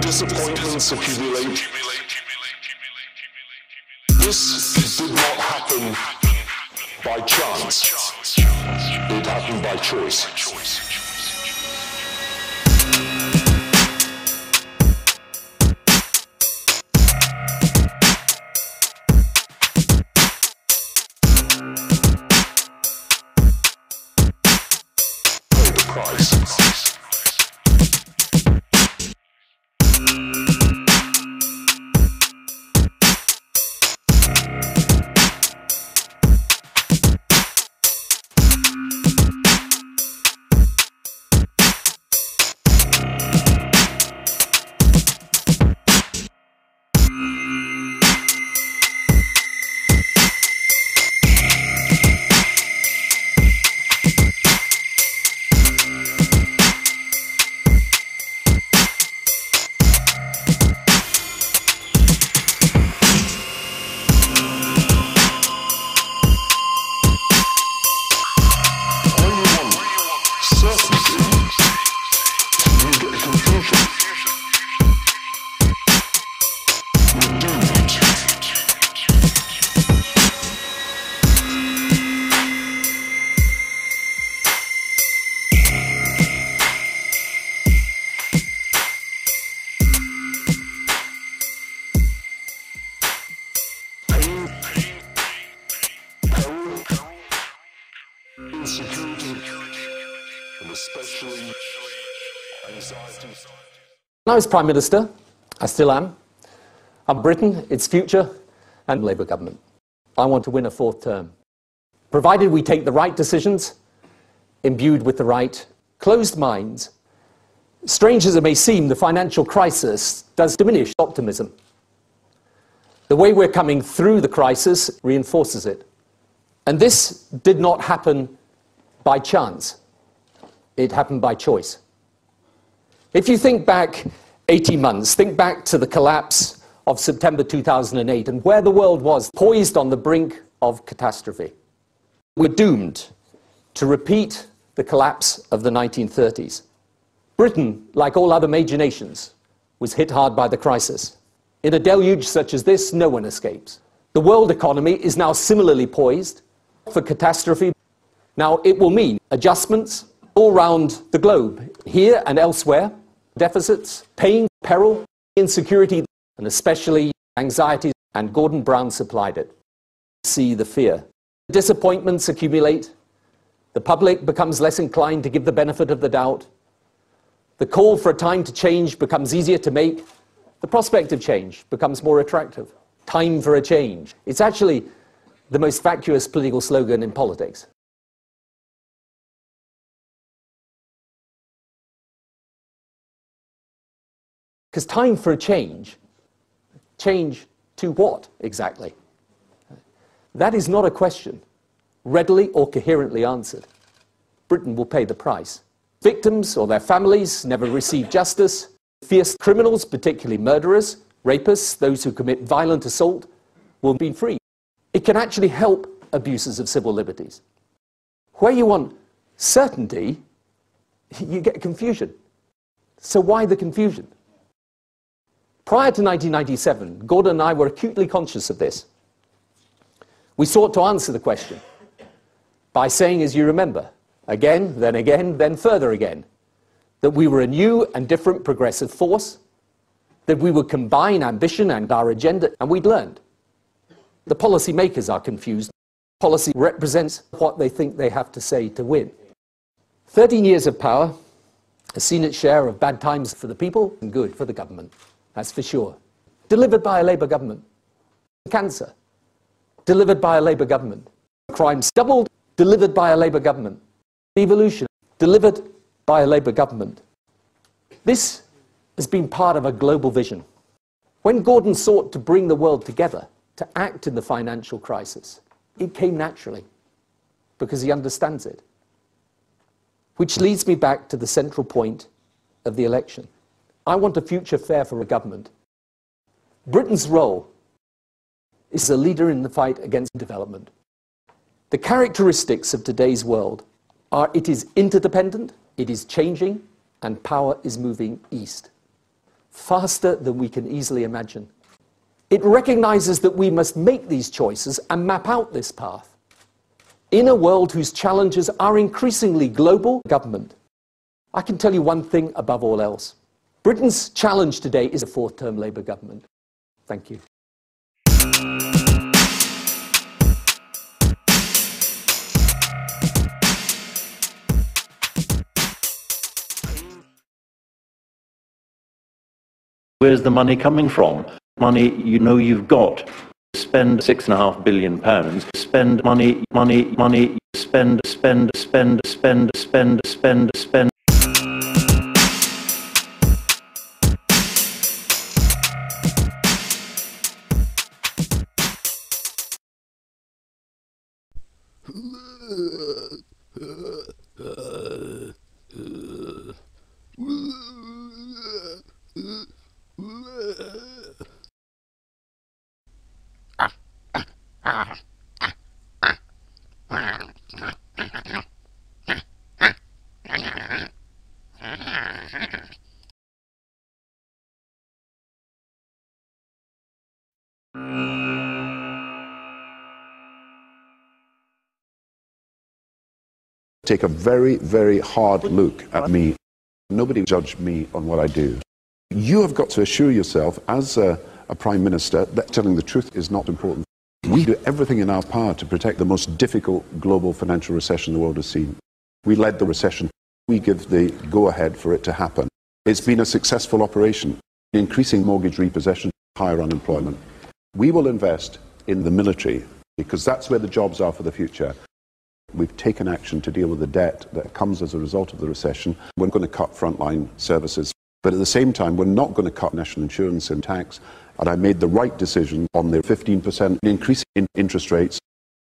Disappointments accumulate. This did not happen by chance. It happened by choice. Pay the price. Insecurity, and especially anxiety. When I was Prime Minister, I still am, of Britain, its future, and Labour government. I want to win a fourth term. Provided we take the right decisions, imbued with the right closed minds. Strange as it may seem, the financial crisis does diminish optimism. The way we're coming through the crisis reinforces it. And this did not happen by chance. It happened by choice. If you think back 18 months, think back to the collapse of September 2008 and where the world was poised on the brink of catastrophe. We're doomed to repeat the collapse of the 1930s. Britain, like all other major nations, was hit hard by the crisis. In a deluge such as this, no one escapes. The world economy is now similarly poised for catastrophe. Now, it will mean adjustments all around the globe, here and elsewhere, deficits, pain, peril, insecurity, and especially anxiety, and Gordon Brown supplied it. See the fear. Disappointments accumulate. The public becomes less inclined to give the benefit of the doubt. The call for a time to change becomes easier to make. The prospect of change becomes more attractive. Time for a change. It's actually the most vacuous political slogan in politics. Because time for a change. Change to what, exactly? That is not a question readily or coherently answered. Britain will pay the price. Victims or their families never receive justice. Fierce criminals, particularly murderers, rapists, those who commit violent assault, will be free. It can actually help abuses of civil liberties. Where you want certainty, you get confusion. So why the confusion? Prior to 1997, Gordon and I were acutely conscious of this. We sought to answer the question by saying, as you remember, again, then further again, that we were a new and different progressive force, that we would combine ambition and our agenda, and we'd learned. The policy makers are confused. Policy represents what they think they have to say to win. 13 years of power has seen its share of bad times for the people and good for the government, that's for sure. Delivered by a Labour government. Cancer, delivered by a Labour government. Crimes doubled, delivered by a Labour government. Devolution, delivered by a Labour government. This has been part of a global vision. When Gordon sought to bring the world together to act in the financial crisis, it came naturally, because he understands it. Which leads me back to the central point of the election. I want a future fair for a government. Britain's role is a leader in the fight against development. The characteristics of today's world are it is interdependent, it is changing, and power is moving east. faster than we can easily imagine. It recognises that we must make these choices and map out this path. In a world whose challenges are increasingly global, government, I can tell you one thing above all else. Britain's challenge today is a fourth-term Labour government. Thank you. Where's the money coming from? Money you know you've got. Spend £6.5 billion. Spend money, spend. Take a very, very hard look at me. Nobody judge me on what I do. You have got to assure yourself, as a Prime Minister, that telling the truth is not important. We do everything in our power to protect the most difficult global financial recession the world has seen. We led the recession. We give the go-ahead for it to happen. It's been a successful operation, increasing mortgage repossession, higher unemployment. We will invest in the military because that's where the jobs are for the future. We've taken action to deal with the debt that comes as a result of the recession. We're going to cut frontline services. But at the same time, we're not going to cut national insurance and tax. And I made the right decision on the 15% increase in interest rates.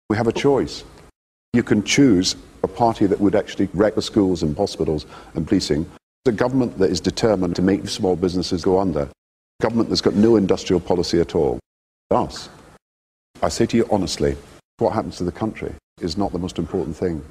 We have a choice. You can choose a party that would actually wreck the schools and hospitals and policing. A government that is determined to make small businesses go under. A government that's got no industrial policy at all. Us. I say to you honestly, what happens to the country is not the most important thing.